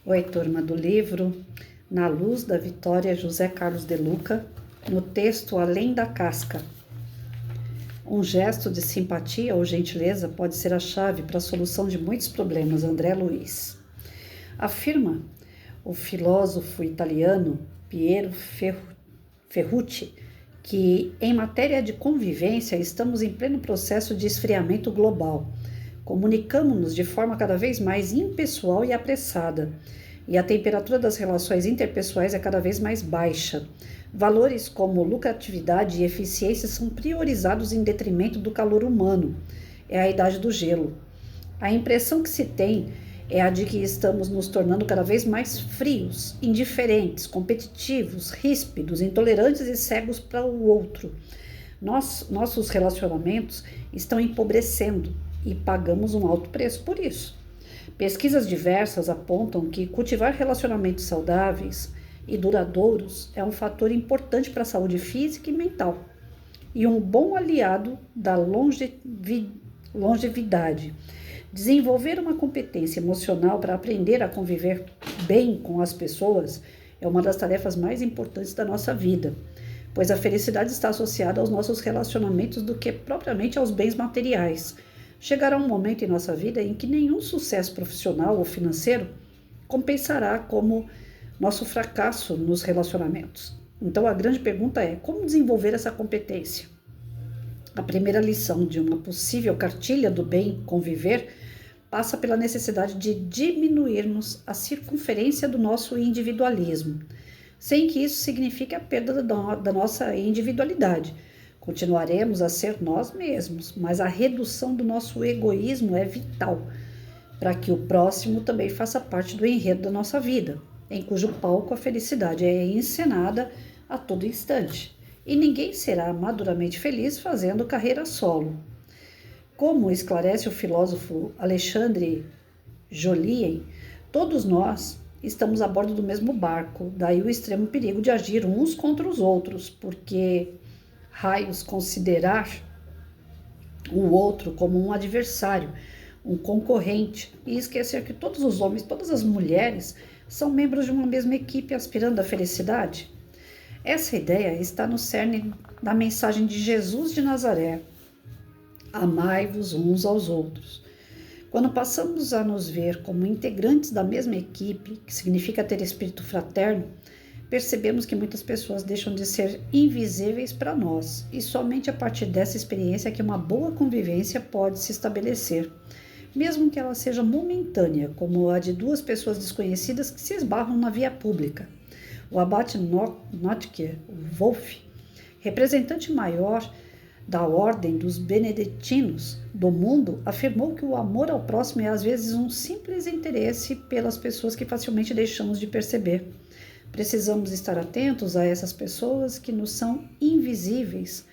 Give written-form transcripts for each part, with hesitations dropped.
Oi, turma do livro Na Luz da Vitória, José Carlos de Luca, no texto Além da Casca. Um gesto de simpatia ou gentileza pode ser a chave para a solução de muitos problemas, André Luiz. Afirma o filósofo italiano Piero Ferrucci que, em matéria de convivência, estamos em pleno processo de esfriamento global. Comunicamos-nos de forma cada vez mais impessoal e apressada, e a temperatura das relações interpessoais é cada vez mais baixa. Valores como lucratividade e eficiência são priorizados em detrimento do calor humano. É a idade do gelo. A impressão que se tem é a de que estamos nos tornando cada vez mais frios, indiferentes, competitivos, ríspidos, intolerantes e cegos para o outro. Nossos relacionamentos estão empobrecendo e pagamos um alto preço por isso. Pesquisas diversas apontam que cultivar relacionamentos saudáveis e duradouros é um fator importante para a saúde física e mental e um bom aliado da longevidade. Desenvolver uma competência emocional para aprender a conviver bem com as pessoas é uma das tarefas mais importantes da nossa vida, pois a felicidade está associada aos nossos relacionamentos do que propriamente aos bens materiais. Chegará um momento em nossa vida em que nenhum sucesso profissional ou financeiro compensará como nosso fracasso nos relacionamentos. Então a grande pergunta é: como desenvolver essa competência? A primeira lição de uma possível cartilha do bem conviver passa pela necessidade de diminuirmos a circunferência do nosso individualismo, sem que isso signifique a perda da nossa individualidade. Continuaremos a ser nós mesmos, mas a redução do nosso egoísmo é vital para que o próximo também faça parte do enredo da nossa vida, em cujo palco a felicidade é encenada a todo instante. E ninguém será maduramente feliz fazendo carreira solo. Como esclarece o filósofo Alexandre Jolien, todos nós estamos a bordo do mesmo barco, daí o extremo perigo de agir uns contra os outros, porque raios considerar o outro como um adversário, um concorrente, e esquecer que todos os homens, todas as mulheres são membros de uma mesma equipe aspirando à felicidade. Essa ideia está no cerne da mensagem de Jesus de Nazaré: amai-vos uns aos outros. Quando passamos a nos ver como integrantes da mesma equipe, que significa ter espírito fraterno, percebemos que muitas pessoas deixam de ser invisíveis para nós, e somente a partir dessa experiência é que uma boa convivência pode se estabelecer, mesmo que ela seja momentânea, como a de duas pessoas desconhecidas que se esbarram na via pública. O abate Notker Wolff, representante maior da ordem dos beneditinos do mundo, afirmou que o amor ao próximo é às vezes um simples interesse pelas pessoas que facilmente deixamos de perceber. Precisamos estar atentos a essas pessoas que nos são invisíveis.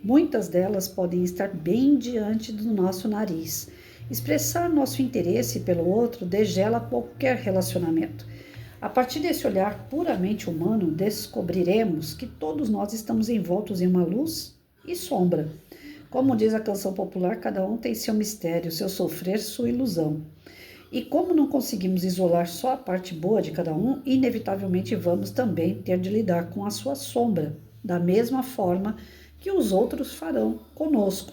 Muitas delas podem estar bem diante do nosso nariz. Expressar nosso interesse pelo outro degela qualquer relacionamento. A partir desse olhar puramente humano, descobriremos que todos nós estamos envoltos em uma luz e sombra. Como diz a canção popular, cada um tem seu mistério, seu sofrer, sua ilusão. E como não conseguimos isolar só a parte boa de cada um, inevitavelmente vamos também ter de lidar com a sua sombra, da mesma forma que os outros farão conosco.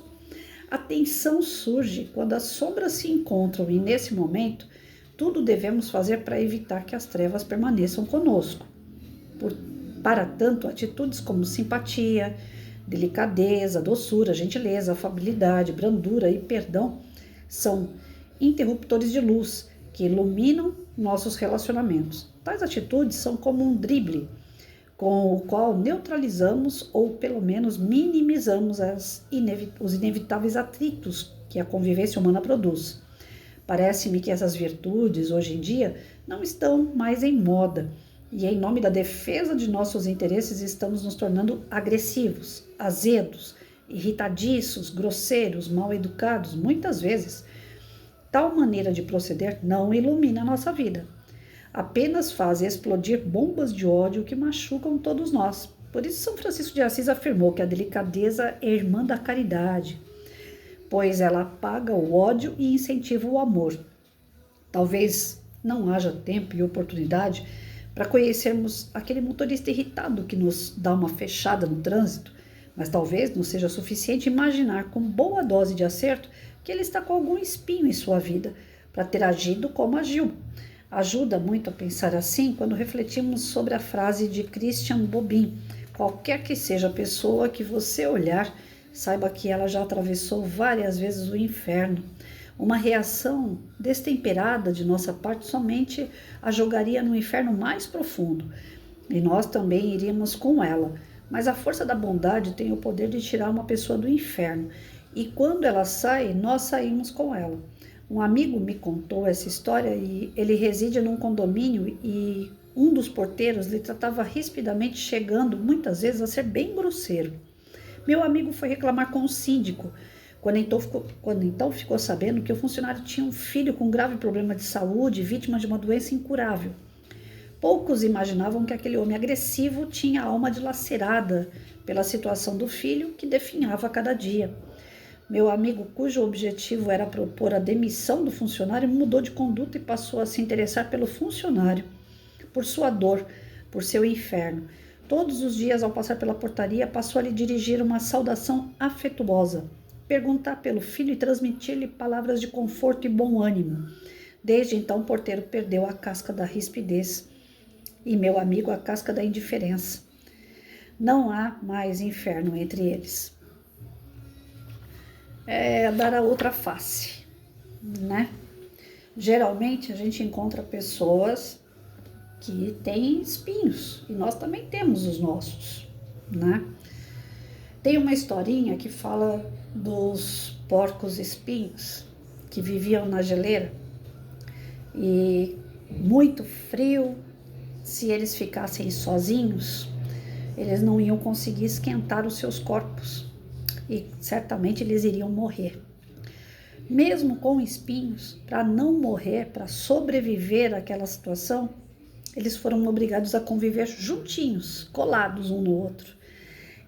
A tensão surge quando as sombras se encontram e, nesse momento, tudo devemos fazer para evitar que as trevas permaneçam conosco. Para tanto, atitudes como simpatia, delicadeza, doçura, gentileza, afabilidade, brandura e perdão são interruptores de luz que iluminam nossos relacionamentos. Tais atitudes são como um drible, com o qual neutralizamos ou pelo menos minimizamos os inevitáveis atritos que a convivência humana produz. Parece-me que essas virtudes, hoje em dia, não estão mais em moda, e em nome da defesa de nossos interesses estamos nos tornando agressivos, azedos, irritadiços, grosseiros, mal educados, muitas vezes. Tal maneira de proceder não ilumina a nossa vida. Apenas faz explodir bombas de ódio que machucam todos nós. Por isso São Francisco de Assis afirmou que a delicadeza é irmã da caridade, pois ela apaga o ódio e incentiva o amor. Talvez não haja tempo e oportunidade para conhecermos aquele motorista irritado que nos dá uma fechada no trânsito, mas talvez não seja suficiente imaginar com boa dose de acerto que ele está com algum espinho em sua vida para ter agido como agiu. Ajuda muito a pensar assim quando refletimos sobre a frase de Christian Bobin: qualquer que seja a pessoa que você olhar, saiba que ela já atravessou várias vezes o inferno. Uma reação destemperada de nossa parte somente a jogaria no inferno mais profundo, e nós também iríamos com ela. Mas a força da bondade tem o poder de tirar uma pessoa do inferno, e quando ela sai, nós saímos com ela. Um amigo me contou essa história e ele reside num condomínio e um dos porteiros lhe tratava rispidamente, chegando muitas vezes a ser bem grosseiro. Meu amigo foi reclamar com o síndico, quando então ficou sabendo que o funcionário tinha um filho com grave problema de saúde, vítima de uma doença incurável. Poucos imaginavam que aquele homem agressivo tinha a alma dilacerada pela situação do filho, que definhava a cada dia. Meu amigo, cujo objetivo era propor a demissão do funcionário, mudou de conduta e passou a se interessar pelo funcionário, por sua dor, por seu inferno. Todos os dias, ao passar pela portaria, passou a lhe dirigir uma saudação afetuosa, perguntar pelo filho e transmitir-lhe palavras de conforto e bom ânimo. Desde então, o porteiro perdeu a casca da rispidez e meu amigo a casca da indiferença. Não há mais inferno entre eles. É dar a outra face, né? Geralmente a gente encontra pessoas que têm espinhos e nós também temos os nossos, né? Tem uma historinha que fala dos porcos espinhos que viviam na geleira e muito frio, se eles ficassem sozinhos, eles não iam conseguir esquentar os seus corpos e certamente eles iriam morrer. Mesmo com espinhos, para não morrer, para sobreviver àquela situação, eles foram obrigados a conviver juntinhos, colados um no outro.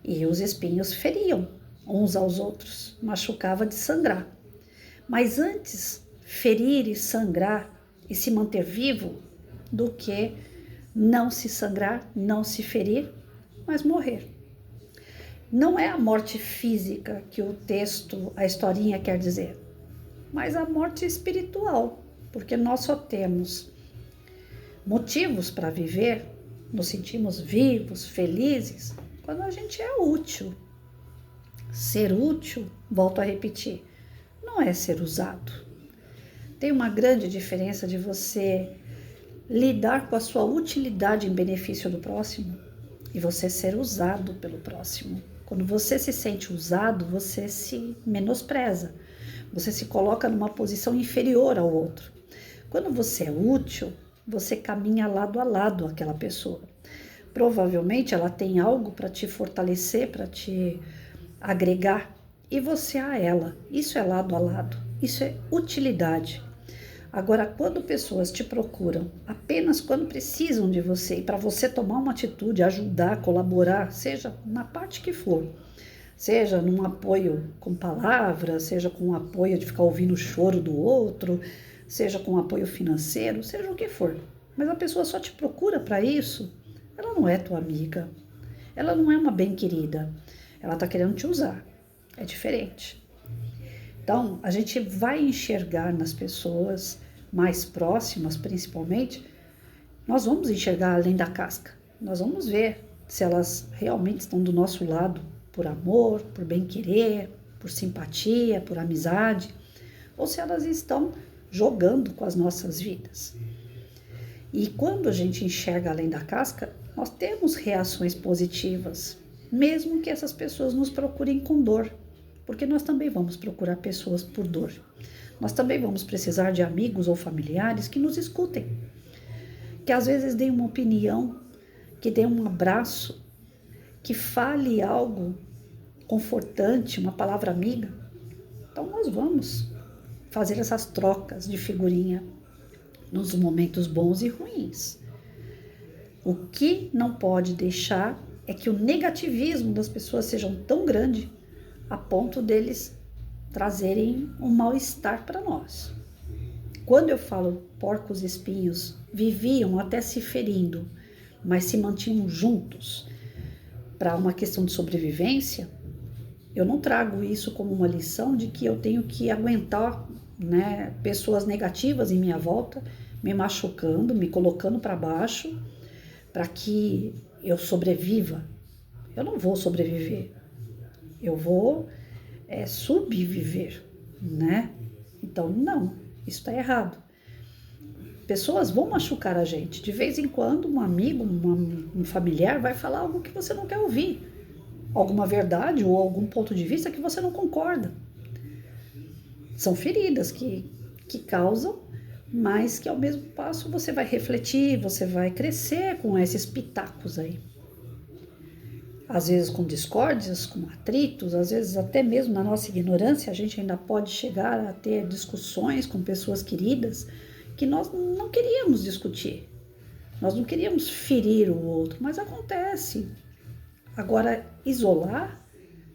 E os espinhos feriam uns aos outros, machucava de sangrar. Mas antes ferir e sangrar e se manter vivo do que não se sangrar, não se ferir, mas morrer. Não é a morte física que o texto, a historinha quer dizer, mas a morte espiritual, porque nós só temos motivos para viver, nos sentimos vivos, felizes, quando a gente é útil. Ser útil, volto a repetir, não é ser usado. Tem uma grande diferença de você lidar com a sua utilidade em benefício do próximo e você ser usado pelo próximo. Quando você se sente usado, você se menospreza, você se coloca numa posição inferior ao outro. Quando você é útil, você caminha lado a lado àquela pessoa. Provavelmente ela tem algo para te fortalecer, para te agregar, e você a ela. Isso é lado a lado, isso é utilidade. Agora, quando pessoas te procuram apenas quando precisam de você e para você tomar uma atitude, ajudar, colaborar, seja na parte que for, seja num apoio com palavras, seja com um apoio de ficar ouvindo o choro do outro, seja com apoio financeiro, seja o que for, mas a pessoa só te procura para isso, ela não é tua amiga, ela não é uma bem-querida, ela está querendo te usar, é diferente. Então, a gente vai enxergar nas pessoas mais próximas, principalmente, nós vamos enxergar além da casca. Nós vamos ver se elas realmente estão do nosso lado por amor, por bem-querer, por simpatia, por amizade, ou se elas estão jogando com as nossas vidas. E quando a gente enxerga além da casca, nós temos reações positivas, mesmo que essas pessoas nos procurem com dor. Porque nós também vamos procurar pessoas por dor. Nós também vamos precisar de amigos ou familiares que nos escutem, que às vezes deem uma opinião, que deem um abraço, que fale algo confortante, uma palavra amiga. Então nós vamos fazer essas trocas de figurinha nos momentos bons e ruins. O que não pode deixar é que o negativismo das pessoas seja tão grande a ponto deles trazerem um mal-estar para nós. quando eu falo porcos espinhos, viviam até se ferindo, mas se mantinham juntos para uma questão de sobrevivência, eu não trago isso como uma lição de que eu tenho que aguentar, né, pessoas negativas em minha volta, me machucando, me colocando para baixo, para que eu sobreviva. Eu não vou sobreviver, eu vou subviver, né? Então, não, isso está errado. Pessoas vão machucar a gente. De vez em quando, um amigo, um familiar vai falar algo que você não quer ouvir. Alguma verdade ou algum ponto de vista que você não concorda. São feridas que causam, mas que ao mesmo passo você vai refletir, você vai crescer com esses pitacos aí. Às vezes com discórdias, com atritos, às vezes até mesmo na nossa ignorância, a gente ainda pode chegar a ter discussões com pessoas queridas que nós não queríamos discutir. Nós não queríamos ferir o outro, mas acontece. Agora, isolar,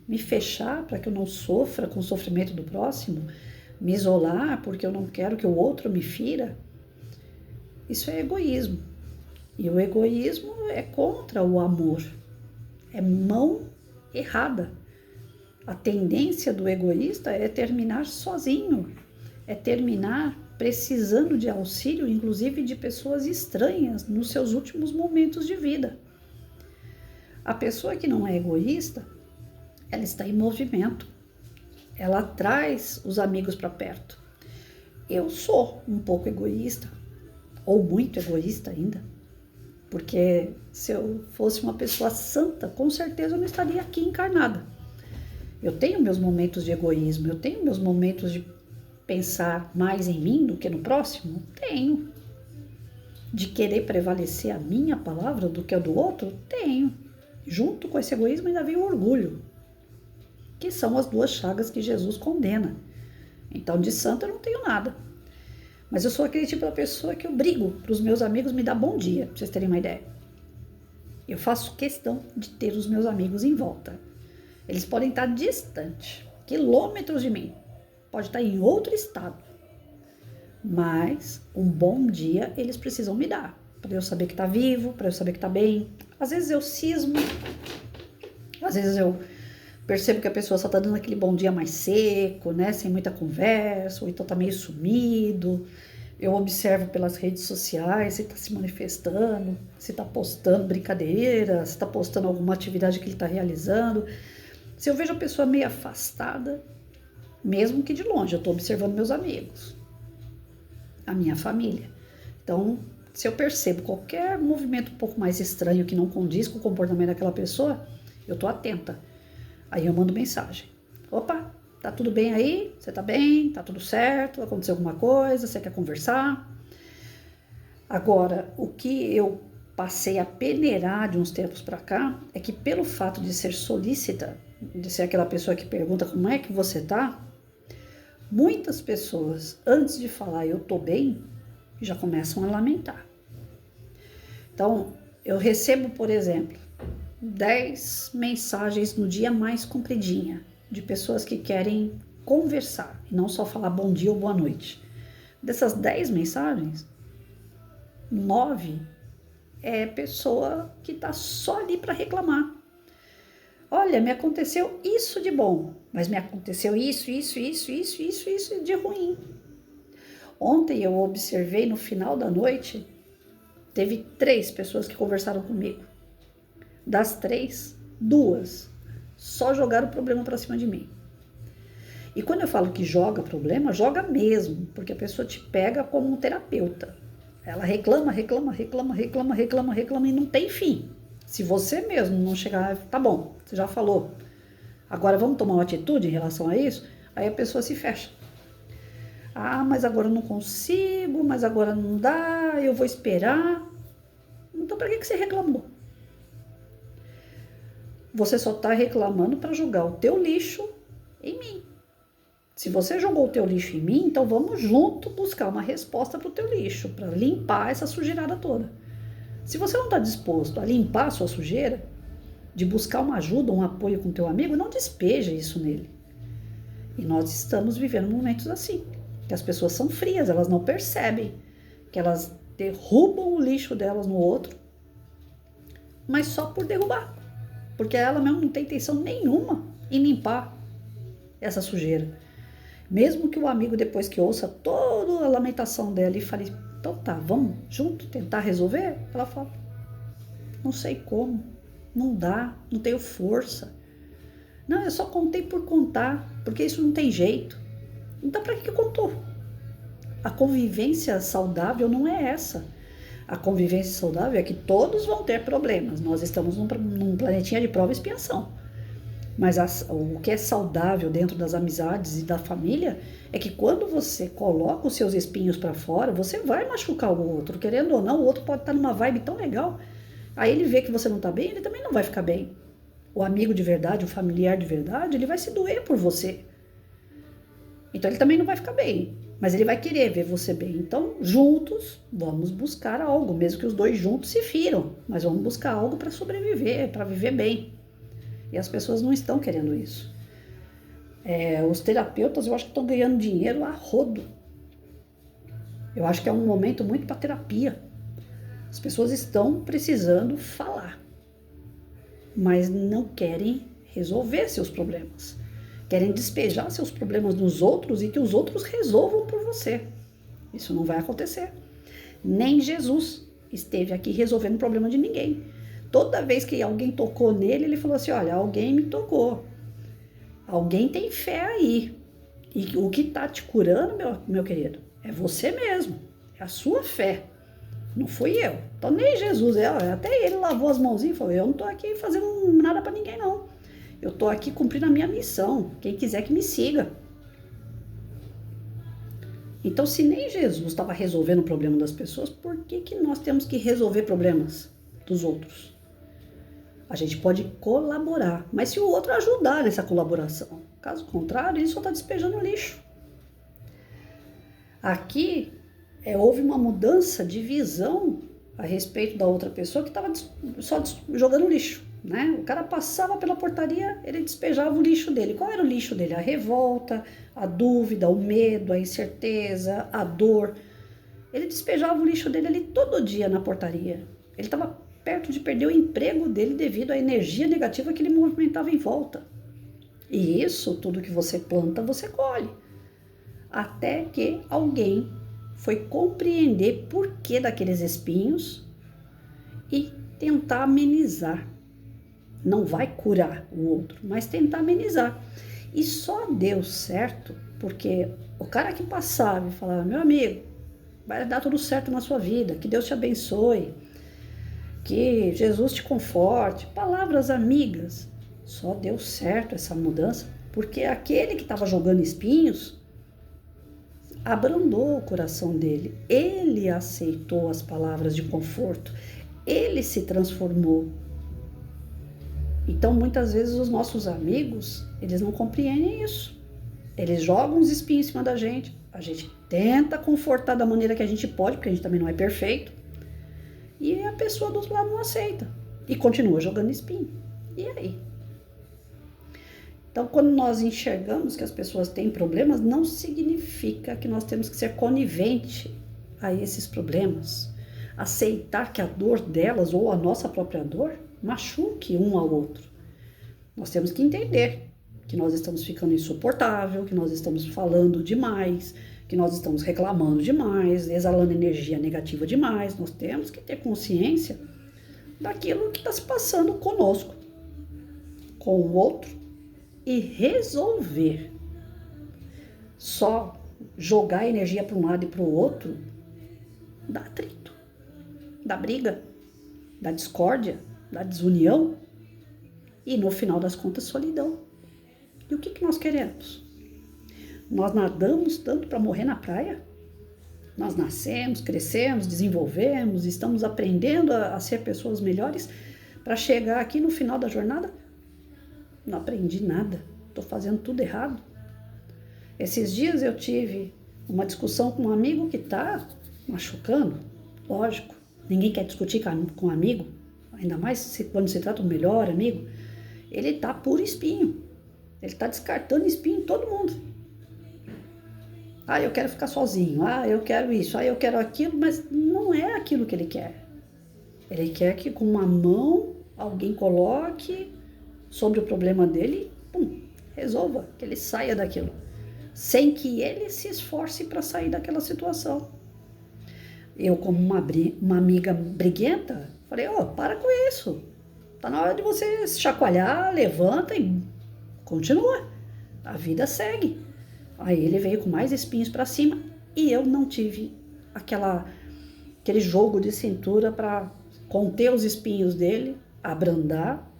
me fechar para que eu não sofra com o sofrimento do próximo, me isolar porque eu não quero que o outro me fira, isso é egoísmo. E o egoísmo é contra o amor. É mão errada. A tendência do egoísta é terminar sozinho, é terminar precisando de auxílio, inclusive de pessoas estranhas nos seus últimos momentos de vida. A pessoa que não é egoísta, ela está em movimento, ela traz os amigos para perto. Eu sou um pouco egoísta, ou muito egoísta ainda, porque se eu fosse uma pessoa santa, com certeza eu não estaria aqui encarnada. Eu tenho meus momentos de egoísmo, eu tenho meus momentos de pensar mais em mim do que no próximo? Tenho. De querer prevalecer a minha palavra do que a do outro? Tenho. Junto com esse egoísmo ainda vem o orgulho, que são as duas chagas que Jesus condena. Então, de santo eu não tenho nada. Mas eu sou aquele tipo de pessoa que eu brigo para os meus amigos me dar bom dia, para vocês terem uma ideia. Eu faço questão de ter os meus amigos em volta. Eles podem estar distantes, quilômetros de mim. Pode estar em outro estado. Mas um bom dia eles precisam me dar. Para eu saber que está vivo, para eu saber que está bem. Às vezes eu cismo. Às vezes eu percebo que a pessoa só está dando aquele bom dia mais seco, né? Sem muita conversa, ou então está meio sumido. Eu observo pelas redes sociais se está se manifestando, se está postando brincadeira, se está postando alguma atividade que ele está realizando. Se eu vejo a pessoa meio afastada, mesmo que de longe, eu estou observando meus amigos, a minha família. Então, se eu percebo qualquer movimento um pouco mais estranho que não condiz com o comportamento daquela pessoa, eu estou atenta. Aí eu mando mensagem. Opa, tá tudo bem aí? Você tá bem? Tá tudo certo? Aconteceu alguma coisa? Você quer conversar? Agora, o que eu passei a peneirar de uns tempos para cá é que pelo fato de ser solícita, de ser aquela pessoa que pergunta como é que você tá, muitas pessoas, antes de falar eu tô bem, já começam a lamentar. Então, eu recebo, por exemplo, 10 mensagens no dia mais compridinha, de pessoas que querem conversar, e não só falar bom dia ou boa noite. Dessas 10 mensagens, 9 é pessoa que tá só ali para reclamar. Olha, me aconteceu isso de bom, mas me aconteceu isso de ruim. Ontem eu observei no final da noite, teve 3 pessoas que conversaram comigo. Das 3, 2 só jogaram o problema para cima de mim. E quando eu falo que joga problema, joga mesmo, porque a pessoa te pega como um terapeuta. Ela reclama e não tem fim. Se você mesmo não chegar, tá bom, você já falou, agora vamos tomar uma atitude em relação a isso, aí a pessoa se fecha. Ah, mas agora eu não consigo, mas agora não dá, eu vou esperar. Então, para que você reclamou? Você só está reclamando para jogar o teu lixo em mim. Se você jogou o teu lixo em mim, então vamos junto buscar uma resposta para o teu lixo, para limpar essa sujeirada toda. Se você não está disposto a limpar a sua sujeira, de buscar uma ajuda, um apoio com o teu amigo, não despeja isso nele. E nós estamos vivendo momentos assim. Que as pessoas são frias, elas não percebem que elas derrubam o lixo delas no outro, mas só por derrubar. Porque ela mesmo não tem intenção nenhuma em limpar essa sujeira. Mesmo que o amigo, depois que ouça toda a lamentação dela e fale, então tá, vamos junto tentar resolver? Ela fala, não sei como, não dá, não tenho força. Não, eu só contei por contar, porque isso não tem jeito. Então para que contou? A convivência saudável não é essa. A convivência saudável é que todos vão ter problemas. Nós estamos num planetinha de prova e expiação. Mas o que é saudável dentro das amizades e da família é que quando você coloca os seus espinhos para fora, você vai machucar o outro. Querendo ou não, o outro pode estar numa vibe tão legal. Aí ele vê que você não está bem, ele também não vai ficar bem. O amigo de verdade, o familiar de verdade, ele vai se doer por você. Então ele também não vai ficar bem. Mas ele vai querer ver você bem. Então, juntos, vamos buscar algo. Mesmo que os dois juntos se firam. Mas vamos buscar algo para sobreviver, para viver bem. E as pessoas não estão querendo isso. Os terapeutas, eu acho que estão ganhando dinheiro a rodo. Eu acho que é um momento muito para terapia. As pessoas estão precisando falar. Mas não querem resolver seus problemas. Querem despejar seus problemas nos outros e que os outros resolvam por você. Isso não vai acontecer. Nem Jesus esteve aqui resolvendo o problema de ninguém. Toda vez que alguém tocou nele, ele falou assim, olha, alguém me tocou. Alguém tem fé aí. E o que está te curando, meu querido, é você mesmo. É a sua fé. Não fui eu. Então nem Jesus, até ele lavou as mãozinhas e falou, eu não estou aqui fazendo nada para ninguém não. Eu estou aqui cumprindo a minha missão. Quem quiser que me siga. Então, se nem Jesus estava resolvendo o problema das pessoas, por que nós temos que resolver problemas dos outros? A gente pode colaborar, mas se o outro ajudar nessa colaboração. Caso contrário, ele só está despejando lixo. Aqui, houve uma mudança de visão a respeito da outra pessoa que estava só jogando lixo. Né? O cara passava pela portaria, ele despejava o lixo dele. Qual era o lixo dele? A revolta, a dúvida, o medo, a incerteza, a dor. Ele despejava o lixo dele ali todo dia na portaria. Ele estava perto de perder o emprego dele devido à energia negativa que ele movimentava em volta. E isso, tudo que você planta, você colhe. Até que alguém foi compreender por que daqueles espinhos e tentar amenizar. Não vai curar o outro, mas tentar amenizar. E só deu certo porque o cara que passava e falava, meu amigo, vai dar tudo certo na sua vida, que Deus te abençoe, que Jesus te conforte, palavras amigas. Só deu certo essa mudança porque aquele que estava jogando espinhos abrandou o coração dele. Ele aceitou as palavras de conforto, ele se transformou. Então, muitas vezes, os nossos amigos, eles não compreendem isso. Eles jogam os espinhos em cima da gente. A gente tenta confortar da maneira que a gente pode, porque a gente também não é perfeito. E a pessoa do outro lado não aceita. E continua jogando espinho. E aí? Então, quando nós enxergamos que as pessoas têm problemas, não significa que nós temos que ser conivente a esses problemas. Aceitar que a dor delas ou a nossa própria dor machuque um ao outro. Nós temos que entender que nós estamos ficando insuportável, que nós estamos falando demais, que nós estamos reclamando demais, exalando energia negativa demais. Nós temos que ter consciência daquilo que está se passando conosco, com o outro e resolver. Só jogar energia para um lado e para o outro dá atrito, dá briga, dá discórdia, da desunião e, no final das contas, solidão. E o que nós queremos? Nós nadamos tanto para morrer na praia? Nós nascemos, crescemos, desenvolvemos, estamos aprendendo a ser pessoas melhores para chegar aqui no final da jornada? Não aprendi nada, estou fazendo tudo errado. Esses dias eu tive uma discussão com um amigo que está machucando, lógico, ninguém quer discutir com um amigo, ainda mais quando se trata do melhor amigo. Ele tá puro espinho, ele tá descartando espinho em todo mundo. Ah, eu quero ficar sozinho. Ah, eu quero isso. Ah, eu quero aquilo. Mas não é aquilo que ele quer. Ele quer que com uma mão alguém coloque sobre o problema dele, pum, resolva, que ele saia daquilo, sem que ele se esforce para sair daquela situação. Eu, como uma amiga briguenta, falei, para com isso. Tá na hora de você se chacoalhar, levanta e continua. A vida segue. Aí ele veio com mais espinhos para cima e eu não tive aquele jogo de cintura para conter os espinhos dele, abrandar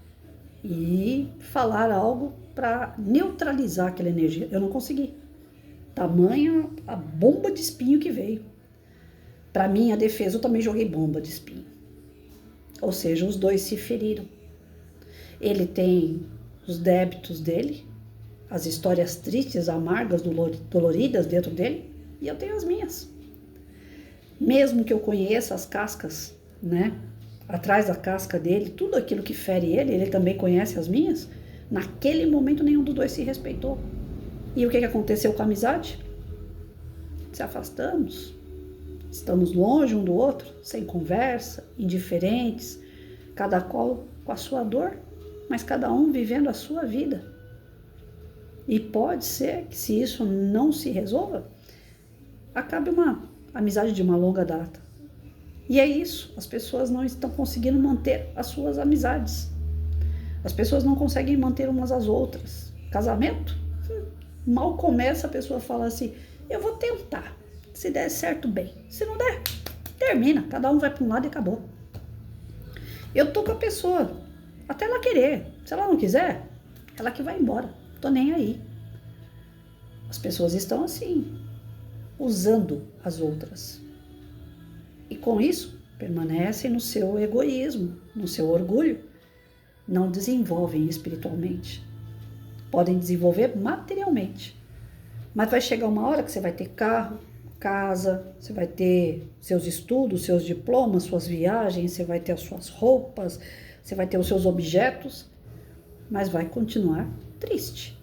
e falar algo para neutralizar aquela energia. Eu não consegui. Tamanha a bomba de espinho que veio. Para minha defesa, eu também joguei bomba de espinho. Ou seja, os dois se feriram. Ele tem os débitos dele, as histórias tristes, amargas, doloridas dentro dele, e eu tenho as minhas. Mesmo que eu conheça as cascas, né? Atrás da casca dele, tudo aquilo que fere ele também conhece as minhas. Naquele momento, nenhum dos dois se respeitou. E o que aconteceu com a amizade? Se afastamos. Estamos longe um do outro, sem conversa, indiferentes, cada qual com a sua dor, mas cada um vivendo a sua vida. E pode ser que, se isso não se resolva, acabe uma amizade de uma longa data. E é isso, as pessoas não estão conseguindo manter as suas amizades. As pessoas não conseguem manter umas às outras. Casamento? Mal começa, a pessoa fala assim, eu vou tentar. Se der certo, bem. Se não der, termina. Cada um vai para um lado e acabou. Eu tô com a pessoa, até ela querer. Se ela não quiser, ela que vai embora. Tô nem aí. As pessoas estão assim, usando as outras. E com isso, permanecem no seu egoísmo, no seu orgulho. Não desenvolvem espiritualmente. Podem desenvolver materialmente. Mas vai chegar uma hora que você vai ter carro, casa, você vai ter seus estudos, seus diplomas, suas viagens, você vai ter as suas roupas, você vai ter os seus objetos, mas vai continuar triste.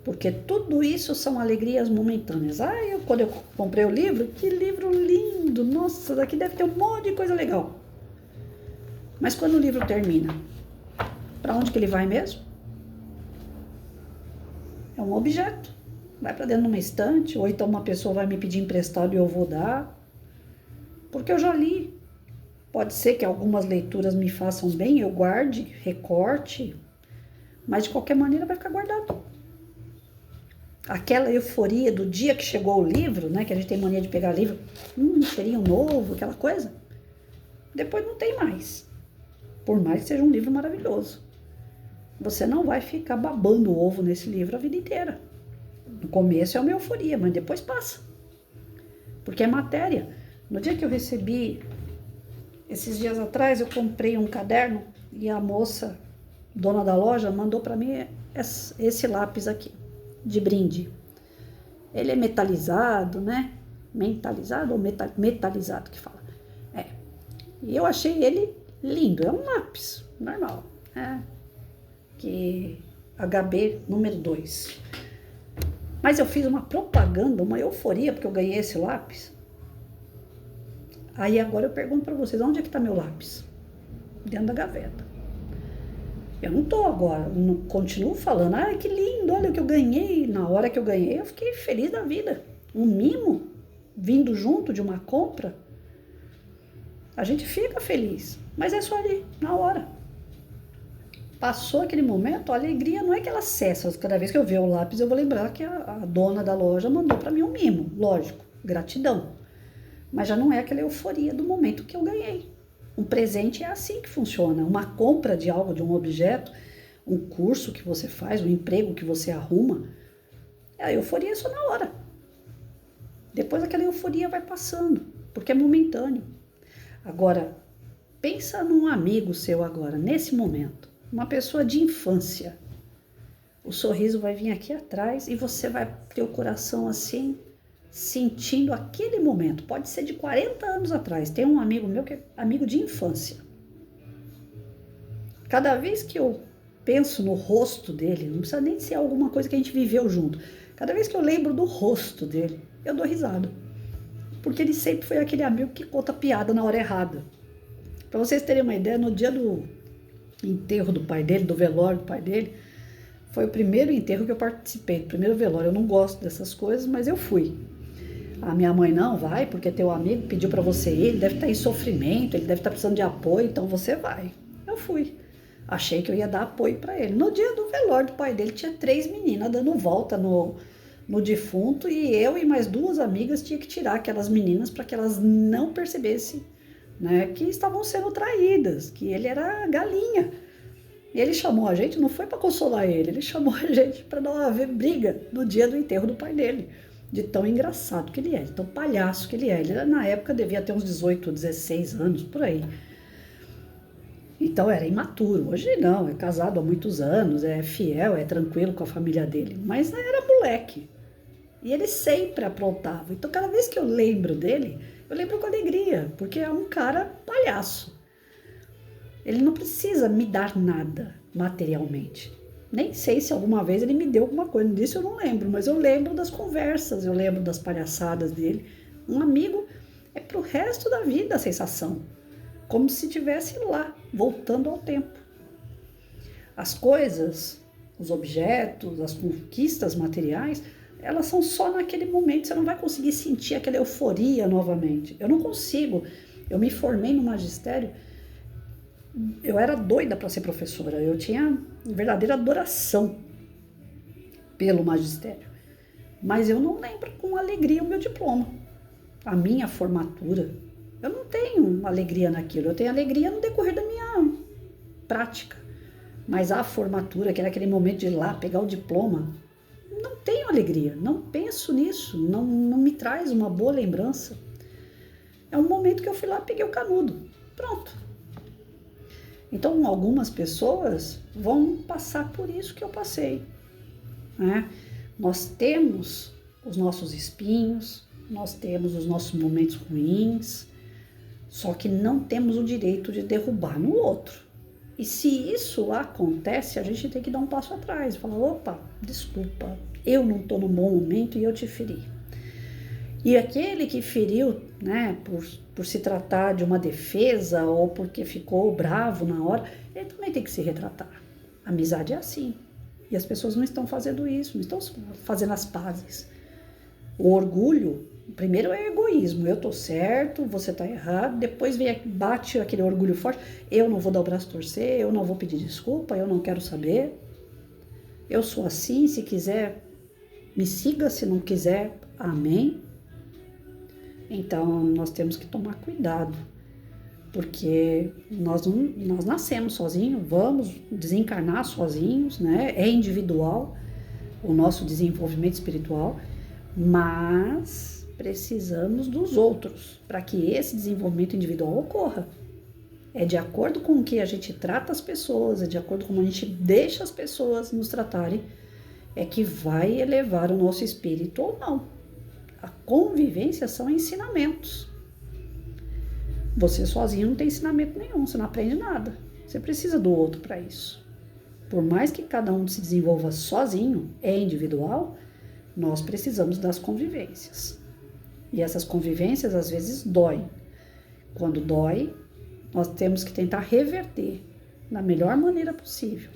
Porque tudo isso são alegrias momentâneas. Quando eu comprei o livro, que livro lindo! Nossa, daqui deve ter um monte de coisa legal. Mas quando o livro termina, para onde que ele vai mesmo? É um objeto. Vai para dentro de uma estante, ou então uma pessoa vai me pedir emprestado e eu vou dar. Porque eu já li. Pode ser que algumas leituras me façam bem, eu guarde, recorte, mas de qualquer maneira vai ficar guardado. Aquela euforia do dia que chegou o livro, né, que a gente tem mania de pegar livro, cheirinho novo, aquela coisa, depois não tem mais. Por mais que seja um livro maravilhoso. Você não vai ficar babando o ovo nesse livro a vida inteira. No começo é uma euforia, mas depois passa. Porque é matéria. No dia que eu recebi, esses dias atrás, eu comprei um caderno e a moça, dona da loja, mandou para mim esse lápis aqui, de brinde. Ele é metalizado, né? Mentalizado ou metalizado que fala. E eu achei ele lindo. É um lápis, normal. Que HB número 2. Mas eu fiz uma propaganda, uma euforia, porque eu ganhei esse lápis. Aí agora eu pergunto para vocês, onde é que está meu lápis? Dentro da gaveta. Eu não tô agora, não continuo falando, que lindo, olha o que eu ganhei. Na hora que eu ganhei, eu fiquei feliz da vida. Um mimo vindo junto de uma compra, a gente fica feliz, mas é só ali, na hora. Passou aquele momento, a alegria não é que ela cessa. Cada vez que eu ver o lápis, eu vou lembrar que a dona da loja mandou para mim um mimo, lógico, gratidão. Mas já não é aquela euforia do momento que eu ganhei. Um presente é assim que funciona. Uma compra de algo, de um objeto, um curso que você faz, um emprego que você arruma, a euforia é só na hora. Depois aquela euforia vai passando, porque é momentâneo. Agora, pensa num amigo seu agora, nesse momento. Uma pessoa de infância. O sorriso vai vir aqui atrás e você vai ter o coração assim, sentindo aquele momento. Pode ser de 40 anos atrás. Tem um amigo meu que é amigo de infância. Cada vez que eu penso no rosto dele, não precisa nem ser alguma coisa que a gente viveu junto. Cada vez que eu lembro do rosto dele, eu dou risada. Porque ele sempre foi aquele amigo que conta piada na hora errada. Para vocês terem uma ideia, no dia do enterro do pai dele, do velório do pai dele, foi o primeiro enterro que eu participei, o primeiro velório. Eu não gosto dessas coisas, mas eu fui. A minha mãe, não, vai, porque teu amigo pediu para você ir, ele deve estar em sofrimento, ele deve estar precisando de apoio, então você vai. Eu fui. Achei que eu ia dar apoio para ele. No dia do velório do pai dele, tinha 3 meninas dando volta no defunto, e eu e mais 2 amigas tinha que tirar aquelas meninas para que elas não percebessem, né, que estavam sendo traídas, que ele era galinha. E ele chamou a gente, não foi para consolar ele chamou a gente para não haver briga no dia do enterro do pai dele, de tão engraçado que ele é, de tão palhaço que ele é. Ele na época devia ter uns 18, 16 anos, por aí. Então era imaturo. Hoje não, é casado há muitos anos, é fiel, é tranquilo com a família dele, mas era moleque. E ele sempre aprontava. Então cada vez que eu lembro dele, eu lembro com alegria, porque é um cara palhaço. Ele não precisa me dar nada materialmente. Nem sei se alguma vez ele me deu alguma coisa, disso eu não lembro, mas eu lembro das conversas, eu lembro das palhaçadas dele. Um amigo é pro resto da vida a sensação, como se estivesse lá, voltando ao tempo. As coisas, os objetos, as conquistas materiais, elas são só naquele momento, você não vai conseguir sentir aquela euforia novamente. Eu não consigo. Eu me formei no magistério, eu era doida para ser professora, eu tinha verdadeira adoração pelo magistério, mas eu não lembro com alegria o meu diploma, a minha formatura. Eu não tenho alegria naquilo, eu tenho alegria no decorrer da minha prática, mas a formatura, que era aquele momento de ir lá pegar o diploma, não tenho alegria, não penso nisso, não me traz uma boa lembrança. É um momento que eu fui lá, peguei o canudo, pronto. Então, algumas pessoas vão passar por isso que eu passei, né? Nós temos os nossos espinhos, nós temos os nossos momentos ruins, só que não temos o direito de derrubar no outro. E se isso acontece, a gente tem que dar um passo atrás, falar, opa, desculpa, eu não estou no bom momento e eu te feri. E aquele que feriu, né, por se tratar de uma defesa ou porque ficou bravo na hora, ele também tem que se retratar. A amizade é assim. E as pessoas não estão fazendo isso, não estão fazendo as pazes. O orgulho, primeiro é egoísmo. Eu tô certo, você tá errado. Depois bate aquele orgulho forte. Eu não vou dar o braço a torcer, eu não vou pedir desculpa, eu não quero saber. Eu sou assim, se quiser, me siga, se não quiser, amém. Então, nós temos que tomar cuidado, porque nós nascemos sozinhos, vamos desencarnar sozinhos, né? É individual o nosso desenvolvimento espiritual, mas precisamos dos outros para que esse desenvolvimento individual ocorra. É de acordo com o que a gente trata as pessoas, é de acordo com como a gente deixa as pessoas nos tratarem, é que vai elevar o nosso espírito ou não. A convivência são ensinamentos. Você sozinho não tem ensinamento nenhum, você não aprende nada. Você precisa do outro para isso. Por mais que cada um se desenvolva sozinho, é individual, nós precisamos das convivências. E essas convivências às vezes doem. Quando dói, nós temos que tentar reverter da melhor maneira possível.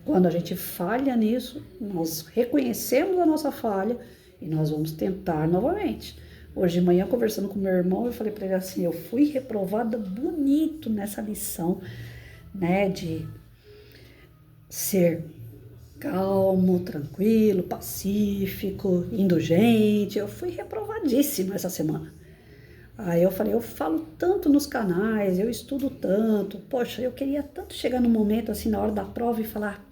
Quando a gente falha nisso, nós reconhecemos a nossa falha e nós vamos tentar novamente. Hoje de manhã, conversando com meu irmão, eu falei para ele assim, eu fui reprovada bonito nessa lição, né, de ser calmo, tranquilo, pacífico, indulgente. Eu fui reprovadíssima essa semana. Aí eu falei, eu falo tanto nos canais, eu estudo tanto, poxa, eu queria tanto chegar no momento assim, na hora da prova e falar,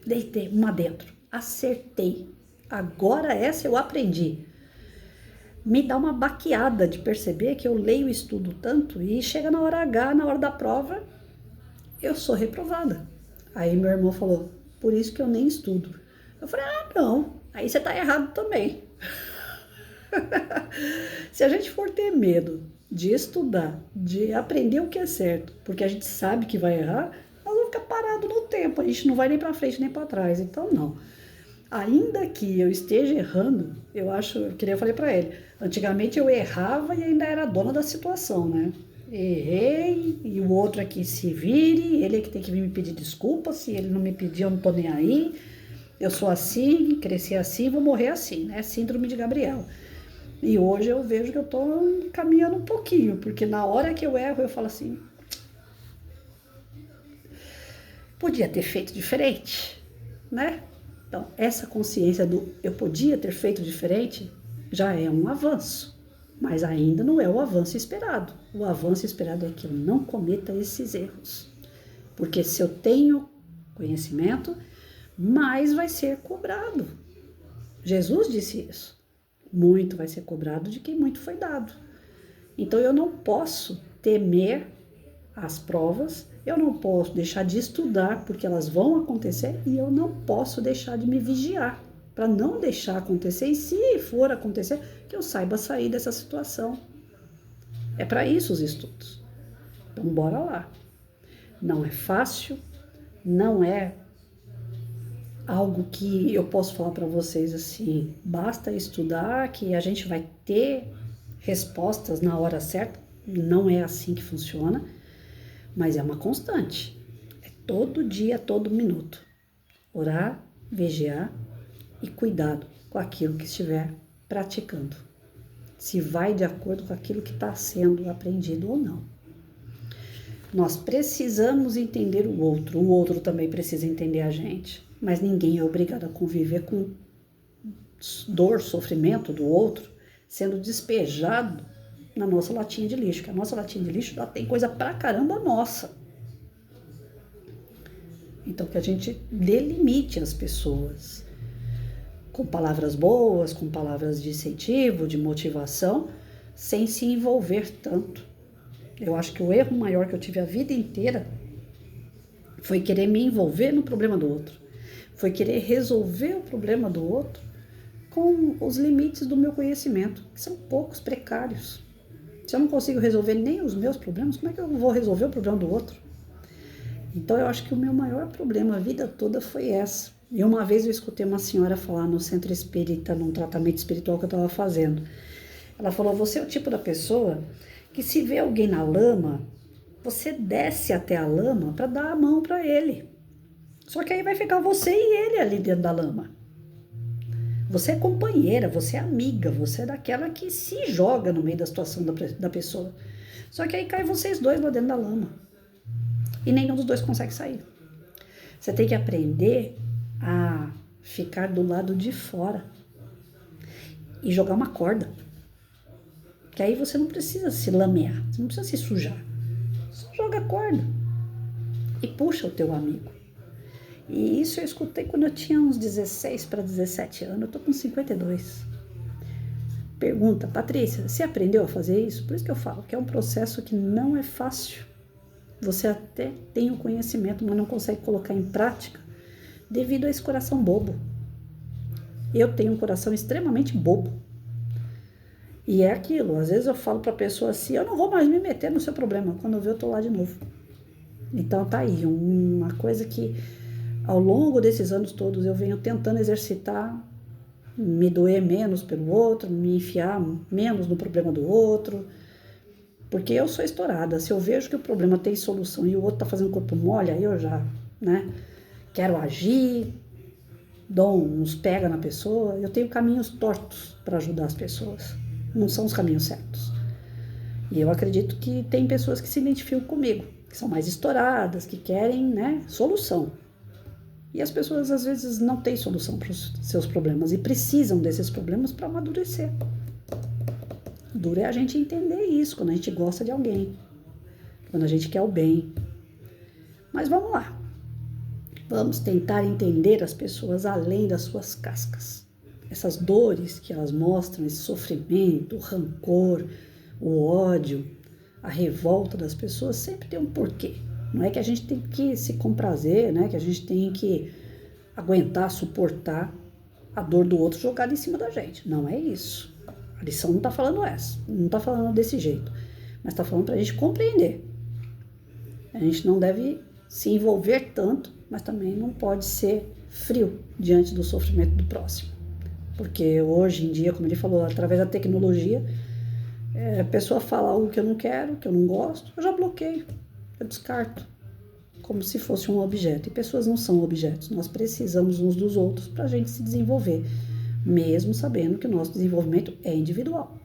deitei uma dentro, acertei. Agora essa eu aprendi. Me dá uma baqueada de perceber que eu leio e estudo tanto e chega na hora H, na hora da prova, eu sou reprovada. Aí meu irmão falou, por isso que eu nem estudo. Eu falei, não, aí você tá errado também. Se a gente for ter medo de estudar, de aprender o que é certo, porque a gente sabe que vai errar, nós vamos ficar parados no tempo, a gente não vai nem para frente nem para trás. Então não. ainda que eu esteja errando, eu acho, que nem eu falei para ele, antigamente eu errava e ainda era dona da situação, né? Errei e o outro aqui se vire, ele é que tem que vir me pedir desculpa, se ele não me pedir eu não tô nem aí, eu sou assim, cresci assim, vou morrer assim, né? Síndrome de Gabriel. E hoje eu vejo que eu tô caminhando um pouquinho, porque na hora que eu erro eu falo assim, podia ter feito diferente, né? Então, essa consciência do eu podia ter feito diferente já é um avanço, mas ainda não é o avanço esperado. O avanço esperado é que eu não cometa esses erros, porque se eu tenho conhecimento, mais vai ser cobrado. Jesus disse isso. Muito vai ser cobrado de quem muito foi dado. Então eu não posso temer as provas, eu não posso deixar de estudar porque elas vão acontecer e eu não posso deixar de me vigiar para não deixar acontecer e se for acontecer, que eu saiba sair dessa situação. É para isso os estudos. Então bora lá. Não é fácil, não é algo que eu posso falar para vocês assim, basta estudar que a gente vai ter respostas na hora certa. Não é assim que funciona, mas é uma constante. É todo dia, todo minuto. Orar, vigiar e cuidado com aquilo que estiver praticando. Se vai de acordo com aquilo que está sendo aprendido ou não. Nós precisamos entender o outro também precisa entender a gente. Mas ninguém é obrigado a conviver com dor, sofrimento do outro, sendo despejado na nossa latinha de lixo, que a nossa latinha de lixo já tem coisa pra caramba nossa. Então que a gente delimite as pessoas com palavras boas, com palavras de incentivo, de motivação, sem se envolver tanto. Eu acho que o erro maior que eu tive a vida inteira foi querer me envolver no problema do outro. Foi querer resolver o problema do outro com os limites do meu conhecimento, que são poucos, precários. Se eu não consigo resolver nem os meus problemas, como é que eu vou resolver o problema do outro? Então eu acho que o meu maior problema a vida toda foi essa. E uma vez eu escutei uma senhora falar no centro espírita, num tratamento espiritual que eu estava fazendo. Ela falou, você é o tipo da pessoa que se vê alguém na lama, você desce até a lama para dar a mão para ele. Só que aí vai ficar você e ele ali dentro da lama. Você é companheira, você é amiga, você é daquela que se joga no meio da situação da pessoa. Só que aí cai vocês dois lá dentro da lama. E nenhum dos dois consegue sair. Você tem que aprender a ficar do lado de fora e jogar uma corda. Que aí você não precisa se lamear, você não precisa se sujar. Só joga a corda e puxa o teu amigo. E isso eu escutei quando eu tinha uns 16 para 17 anos, eu tô com 52. Pergunta, Patrícia, você aprendeu a fazer isso? Por isso que eu falo que é um processo que não é fácil. Você até tem o conhecimento, mas não consegue colocar em prática devido a esse coração bobo. Eu tenho um coração extremamente bobo. E é aquilo, às vezes eu falo para a pessoa assim, eu não vou mais me meter no seu problema, quando eu ver eu tô lá de novo. Então tá aí, uma coisa que ao longo desses anos todos eu venho tentando exercitar, me doer menos pelo outro, me enfiar menos no problema do outro, porque eu sou estourada. Se eu vejo que o problema tem solução e o outro tá fazendo corpo mole, aí eu já, quero agir, dou uns pega na pessoa. Eu tenho caminhos tortos para ajudar as pessoas, não são os caminhos certos. E eu acredito que tem pessoas que se identificam comigo, que são mais estouradas, que querem, solução. E as pessoas às vezes não têm solução para os seus problemas e precisam desses problemas para amadurecer. Duro é a gente entender isso quando a gente gosta de alguém, quando a gente quer o bem. Mas vamos lá. Vamos tentar entender as pessoas além das suas cascas. Essas dores que elas mostram, esse sofrimento, o rancor, o ódio, a revolta das pessoas sempre tem um porquê. Não é que a gente tem que se comprazer, que a gente tem que aguentar, suportar a dor do outro jogada em cima da gente. Não é isso. A lição não está falando essa, não está falando desse jeito, mas está falando para a gente compreender. A gente não deve se envolver tanto, mas também não pode ser frio diante do sofrimento do próximo. Porque hoje em dia, como ele falou, através da tecnologia, a pessoa fala algo que eu não quero, que eu não gosto, eu já bloqueio, eu descarto, como se fosse um objeto. E pessoas não são objetos, nós precisamos uns dos outros para a gente se desenvolver, mesmo sabendo que o nosso desenvolvimento é individual.